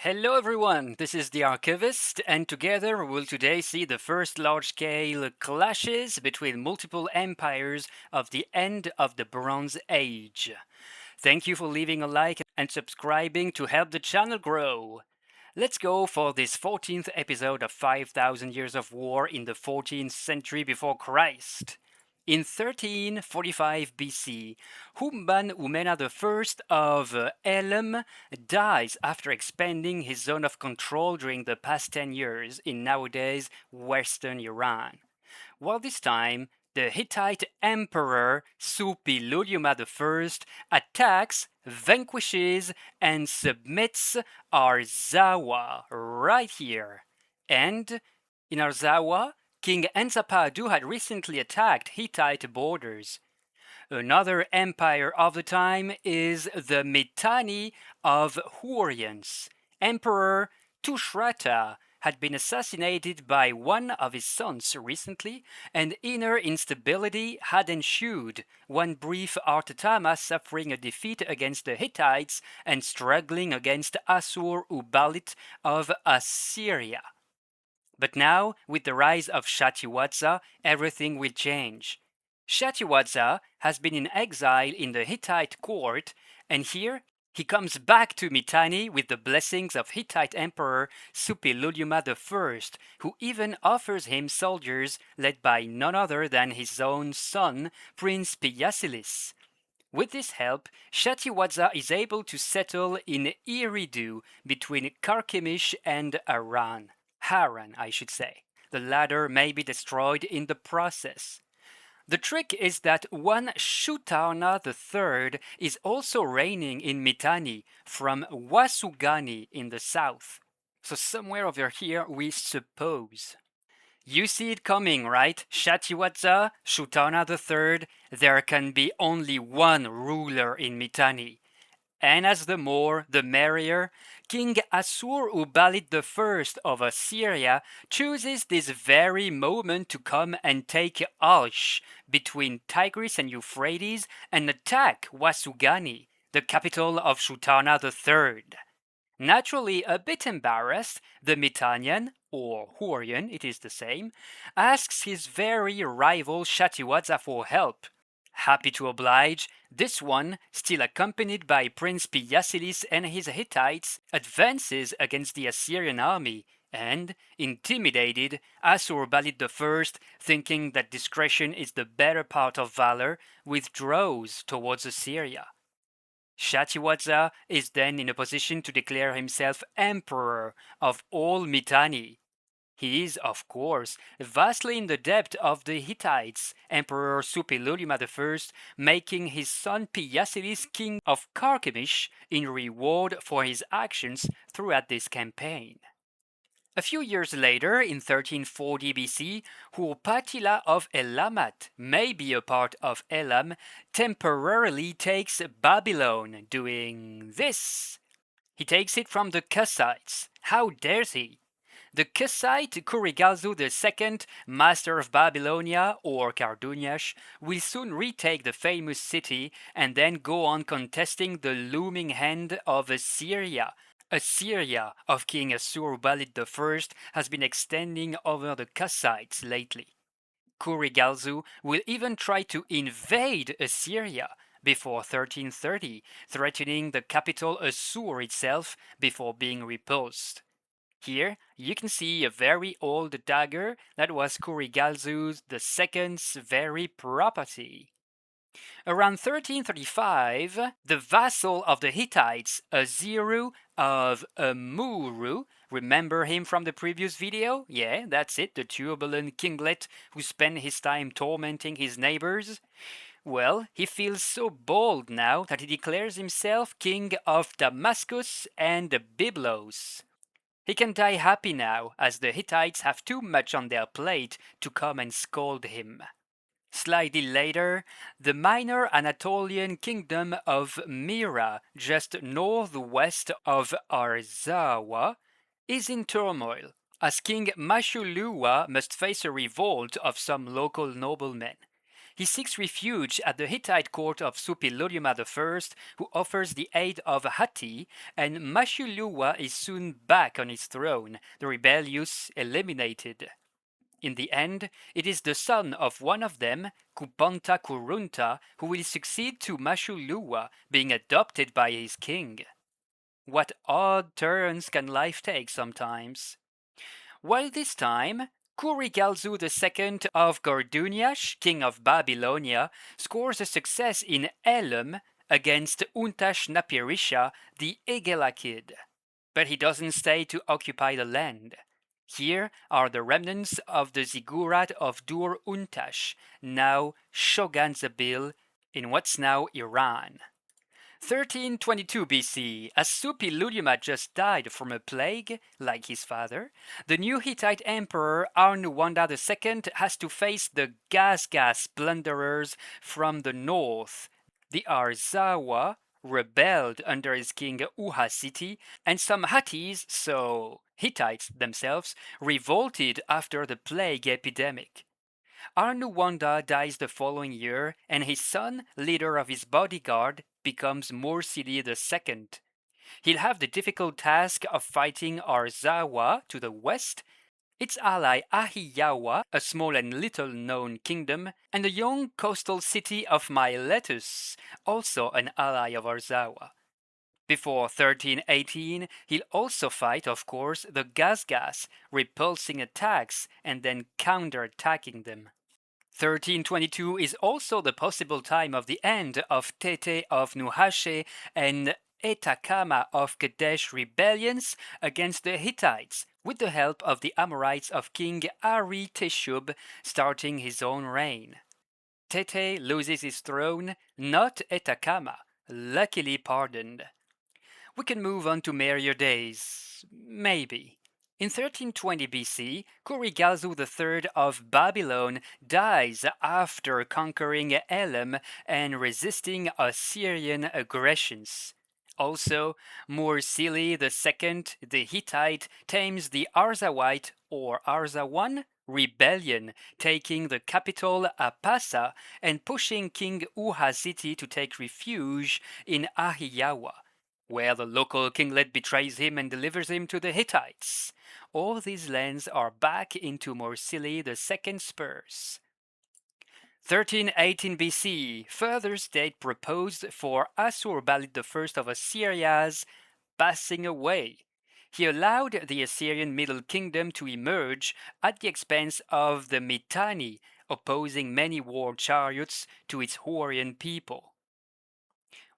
Hello everyone, this is the Archivist, and together we will today see the first large-scale clashes between multiple empires of the end of the Bronze Age. Thank you for leaving a like and subscribing to help the channel grow. Let's go for this 14th episode of 5,000 Years of War in the 14th century before Christ. In 1345 BC, Humban Umena I of Elam dies after expanding his zone of control during the past 10 years in nowadays western Iran. While this time, the Hittite Emperor Suppiluliuma I attacks, vanquishes, and submits Arzawa right here. And in Arzawa, King Enzapadu had recently attacked Hittite borders. Another empire of the time is the Mitanni of Hurrians. Emperor Tushrata had been assassinated by one of his sons recently, and inner instability had ensued, one brief Artatama suffering a defeat against the Hittites and struggling against Assur-uballit of Assyria. But now, with the rise of Shatiwatza, everything will change. Shatiwatza has been in exile in the Hittite court, and here he comes back to Mitanni with the blessings of Hittite Emperor Suppiluliuma I, who even offers him soldiers led by none other than his own son, Prince Piyaselis. With this help, Shatiwatza is able to settle in Eridu between Carchemish and Haran, I should say. The latter may be destroyed in the process. The trick is that one Shutarna III is also reigning in Mitanni from Wasugani in the south. So somewhere over here, we suppose. You see it coming, right? Shatiwatza, Shutarna III, there can be only one ruler in Mitanni. And as the more, the merrier, King Assur-uballit I of Assyria chooses this very moment to come and take Alsh between Tigris and Euphrates and attack Wasugani, the capital of Shutarna III. Naturally a bit embarrassed, the Mitannian, or Hurrian, it is the same, asks his very rival Shatiwatza for help. Happy to oblige, this one, still accompanied by Prince Piyaselis and his Hittites, advances against the Assyrian army, and, intimidated, Assur-uballit I, thinking that discretion is the better part of valor, withdraws towards Assyria. Shatiwatza is then in a position to declare himself emperor of all Mitanni. He is, of course, vastly in the debt of the Hittites, Emperor Suppiluliuma I making his son Piyaselis king of Carchemish in reward for his actions throughout this campaign. A few years later, in 1340 BC, Hurpatila of Elamat, maybe a part of Elam, temporarily takes Babylon, doing this. He takes it from the Kassites. How dares he? The Kassite Kurigalzu II, master of Babylonia or Karduniash, will soon retake the famous city and then go on contesting the looming hand of Assyria. Assyria of King Assur-uballit I has been extending over the Kassites lately. Kurigalzu will even try to invade Assyria before 1330, threatening the capital Assur itself before being repulsed. Here you can see a very old dagger that was Kurigalzu II's very property. Around 1335, the vassal of the Hittites, Aziru of Amuru, remember him from the previous video? Yeah, that's it, the turbulent kinglet who spent his time tormenting his neighbors. Well, he feels so bold now that he declares himself king of Damascus and Byblos. He can die happy now, as the Hittites have too much on their plate to come and scold him. Slightly later, the minor Anatolian kingdom of Mira, just northwest of Arzawa, is in turmoil, as King Mashuluwa must face a revolt of some local noblemen. He seeks refuge at the Hittite court of Suppiluliuma I, who offers the aid of Hatti, and Mashuluwa is soon back on his throne, the rebellious eliminated. In the end, it is the son of one of them, Kupanta Kurunta, who will succeed to Mashuluwa, being adopted by his king. What odd turns can life take sometimes. While this time, Kurigalzu II of Gorduniash, king of Babylonia, scores a success in Elam against Untash-Napirisha, the Egelakid. But he doesn't stay to occupy the land. Here are the remnants of the ziggurat of Dur Untash, now Shoganzabil, in what's now Iran. 1322 BC, as Suppiluliuma just died from a plague, like his father, the new Hittite emperor Arnuwanda II has to face the Gazgas plunderers from the north. The Arzawa rebelled under his king Uhasiti, and some Hattis, so Hittites themselves, revolted after the plague epidemic. Arnuwanda dies the following year, and his son, leader of his bodyguard, becomes Mursili II. He'll have the difficult task of fighting Arzawa to the west, its ally Ahiyawa, a small and little known kingdom, and the young coastal city of Miletus, also an ally of Arzawa. Before 1318, he'll also fight, of course, the Gazgas, repulsing attacks and then counterattacking them. 1322 is also the possible time of the end of Tete of Nuhashe and Etakama of Qadesh rebellions against the Hittites, with the help of the Amorites of King Ari Teshub starting his own reign. Tete loses his throne, not Etakama, luckily pardoned. We can move on to merrier days, maybe. In 1320 BC, Kurigalzu III of Babylon dies after conquering Elam and resisting Assyrian aggressions. Also, Mursili II, the Hittite, tames the Arzawite or Arzawan rebellion, taking the capital Apasa and pushing King Uhasiti to take refuge in Ahiyawa, where the local kinglet betrays him and delivers him to the Hittites. All these lands are back into Mursili II's spurs. 1318 BC, further state proposed for Assurbanipal I of Assyria's passing away. He allowed the Assyrian Middle Kingdom to emerge at the expense of the Mitanni, opposing many war chariots to its Hurrian people.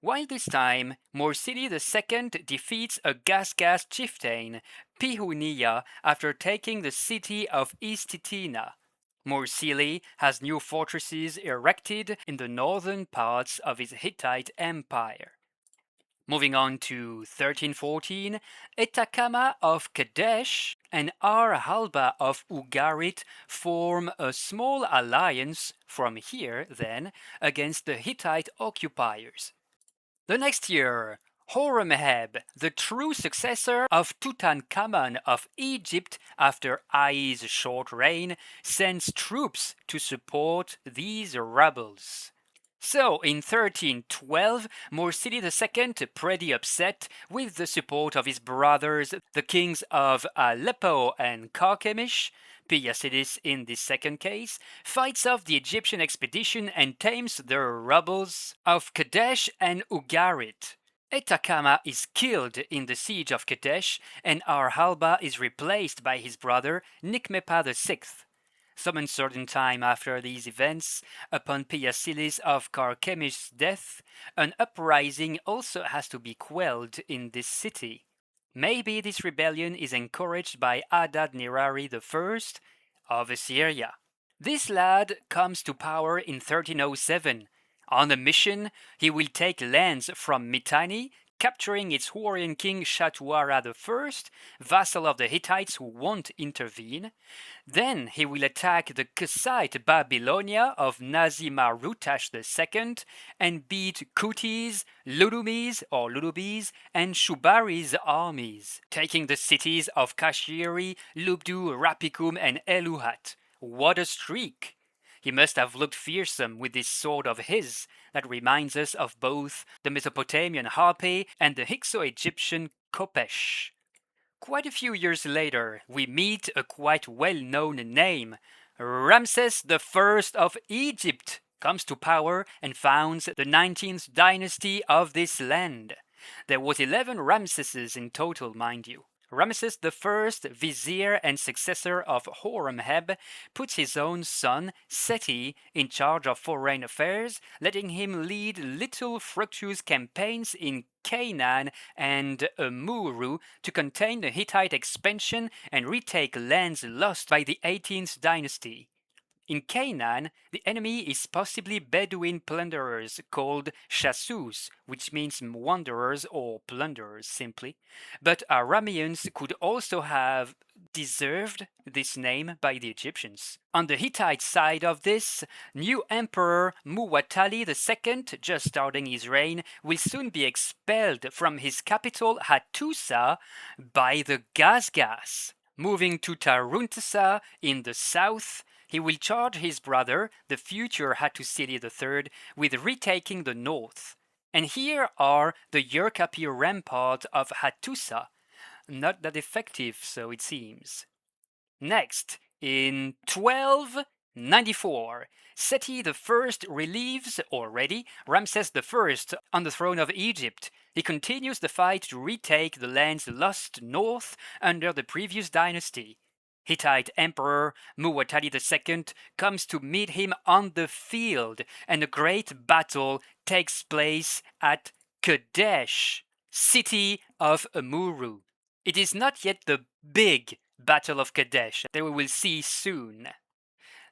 While this time, Mursili II defeats a Gazgas chieftain, Pihuniya, after taking the city of Istitina. Mursili has new fortresses erected in the northern parts of his Hittite empire. Moving on to 1314, Etakama of Qadesh and Ar-Halba of Ugarit form a small alliance from here, then, against the Hittite occupiers. The next year, Horemheb, the true successor of Tutankhamun of Egypt after Ai's short reign, sends troops to support these rebels. So, in 1312, Mursili II, pretty upset with the support of his brothers, the kings of Aleppo and Carchemish, Piyasidis in this second case, fights off the Egyptian expedition and tames the rebels of Qadesh and Ugarit. Etakama is killed in the siege of Qadesh, and Ar-Halba is replaced by his brother Nikmepa VI. Some uncertain time after these events, upon Piyacilis of Carchemish's death, an uprising also has to be quelled in this city. Maybe this rebellion is encouraged by Adad-nirari I of Assyria. This lad comes to power in 1307. On a mission, he will take lands from Mitanni, capturing its Hurrian king Shatuara I, vassal of the Hittites who won't intervene. Then he will attack the Kassite Babylonia of Nazimarutash II and beat Kutis, Lulubis, and Shubari's armies, taking the cities of Kashiri, Lubdu, Rapikum, and Eluhat. What a streak! He must have looked fearsome with this sword of his that reminds us of both the Mesopotamian Hatti and the Hykso-Egyptian Qadesh. Quite a few years later, we meet a quite well-known name. Ramses I of Egypt comes to power and founds the 19th dynasty of this land. There was 11 Ramesses in total, mind you. Ramesses I, vizier and successor of Horemheb, puts his own son, Seti, in charge of foreign affairs, letting him lead little fructuous campaigns in Canaan and Amuru to contain the Hittite expansion and retake lands lost by the 18th dynasty. In Canaan, the enemy is possibly Bedouin plunderers called chassus, which means wanderers or plunderers simply. But Arameans could also have deserved this name by the Egyptians. On the Hittite side of this, new emperor Muwatalli II, just starting his reign, will soon be expelled from his capital Hattusa by the Gazgas. Moving to Taruntasa in the south, he will charge his brother, the future Hattusili III, with retaking the north. And here are the Yerkapi rampart of Hattusa. Not that effective, so it seems. Next, in 1294, Seti I relieves already Ramses I on the throne of Egypt. He continues the fight to retake the lands lost north under the previous dynasty. Hittite Emperor Muwatalli II comes to meet him on the field, and a great battle takes place at Qadesh, city of Amuru. It is not yet the big Battle of Qadesh that we will see soon.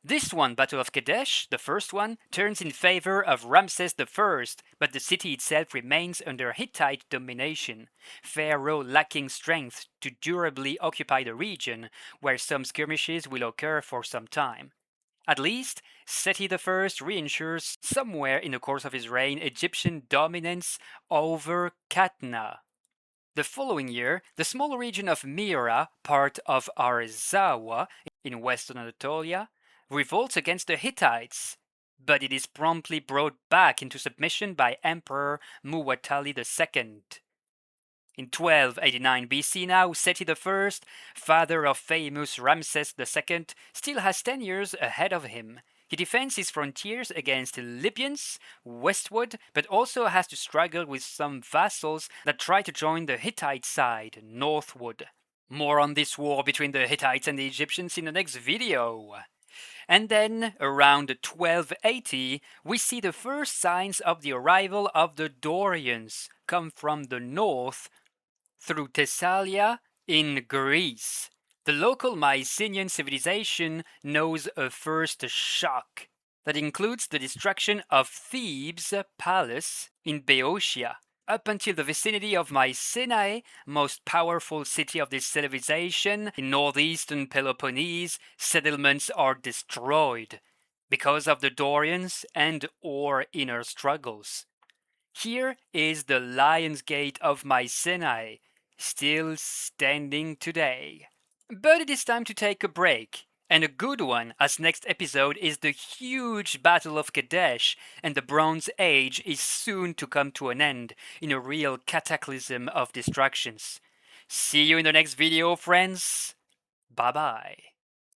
This one, Battle of Qadesh, the first one, turns in favor of Ramses I, but the city itself remains under Hittite domination, Pharaoh lacking strength to durably occupy the region, where some skirmishes will occur for some time. At least, Seti I reinsures somewhere in the course of his reign Egyptian dominance over Katna. The following year, the small region of Mira, part of Arzawa in western Anatolia, revolts against the Hittites, but it is promptly brought back into submission by Emperor Muwatalli II. In 1289 BC now, Seti I, father of famous Ramses II, still has 10 years ahead of him. He defends his frontiers against Libyans westward, but also has to struggle with some vassals that try to join the Hittite side northward. More on this war between the Hittites and the Egyptians in the next video. And then, around 1280, we see the first signs of the arrival of the Dorians, come from the north through Thessalia in Greece. The local Mycenaean civilization knows a first shock that includes the destruction of Thebes' palace in Boeotia. Up until the vicinity of Mycenae, most powerful city of this civilization in northeastern Peloponnese, settlements are destroyed because of the Dorians and or inner struggles. Here is the Lion's Gate of Mycenae, still standing today. But it is time to take a break. And a good one, as next episode is the huge Battle of Qadesh, and the Bronze Age is soon to come to an end in a real cataclysm of destructions. See you in the next video, friends. Bye bye.